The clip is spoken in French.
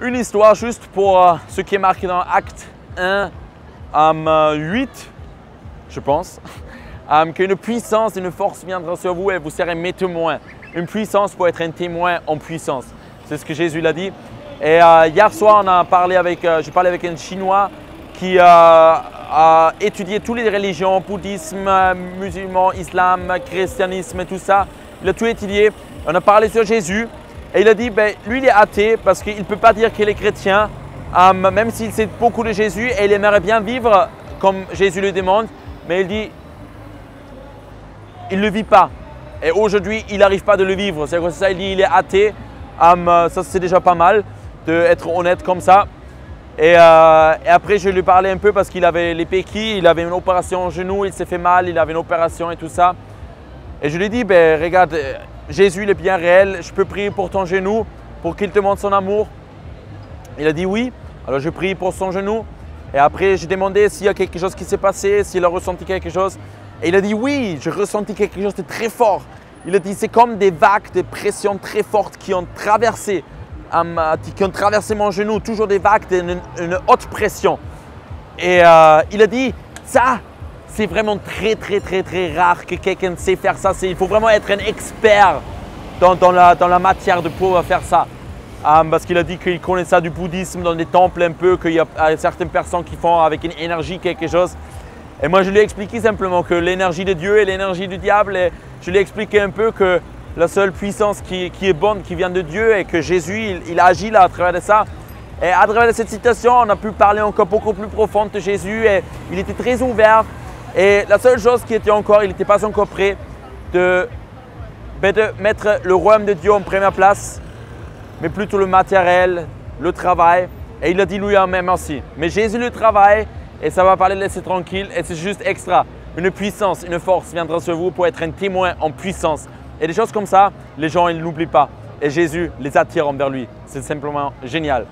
une histoire juste pour ce qui est marqué dans Acte 1, 8, je pense, qu'une puissance, une force viendra sur vous et vous serez mes témoins. Une puissance pour être un témoin en puissance. C'est ce que Jésus l'a dit. Et hier soir, j'ai parlé avec un Chinois qui a étudié toutes les religions, bouddhisme, musulman, islam, christianisme et tout ça. Il a tout étudié. On a parlé sur Jésus et il a dit, lui il est athée parce qu'il ne peut pas dire qu'il est chrétien, même s'il sait beaucoup de Jésus et il aimerait bien vivre comme Jésus le demande, mais il dit, il ne le vit pas. Et aujourd'hui, il n'arrive pas de le vivre. C'est ça, il dit, il est athée. Ça, c'est déjà pas mal d'être honnête comme ça. Et après, je lui parlais un peu parce qu'il avait les béquilles, il avait une opération au genou, il s'est fait mal, il avait une opération et tout ça. Et je lui ai dit, regarde, Jésus il est bien réel, je peux prier pour ton genou, pour qu'il te montre son amour. Il a dit oui, alors je prie pour son genou. Et après, j'ai demandé s'il y a quelque chose qui s'est passé, s'il a ressenti quelque chose. Et il a dit oui, j'ai ressenti quelque chose de très fort. Il a dit c'est comme des vagues de pression très fortes qui ont traversé mon genou, toujours des vagues d'une haute pression. Et il a dit ça, c'est vraiment très rare que quelqu'un sait faire ça. Il faut vraiment être un expert dans la matière de pouvoir faire ça. Parce qu'il a dit qu'il connaît ça du bouddhisme dans des temples un peu, qu'il y a certaines personnes qui font avec une énergie quelque chose. Et moi je lui ai expliqué simplement que l'énergie de Dieu et l'énergie du diable, et je lui ai expliqué un peu que la seule puissance qui est bonne, qui vient de Dieu et que Jésus il agit là à travers de ça. Et à travers de cette citation, on a pu parler encore beaucoup plus profond de Jésus et il était très ouvert. Et la seule chose qui était encore, il n'était pas encore prêt de mettre le royaume de Dieu en première place, mais plutôt le matériel, le travail. Et il a dit lui-même aussi. Mais Jésus le travail et ça va pas le laisser tranquille et c'est juste extra. Une puissance, une force viendra sur vous pour être un témoin en puissance. Et des choses comme ça, les gens ils n'oublient pas. Et Jésus les attire envers lui. C'est simplement génial.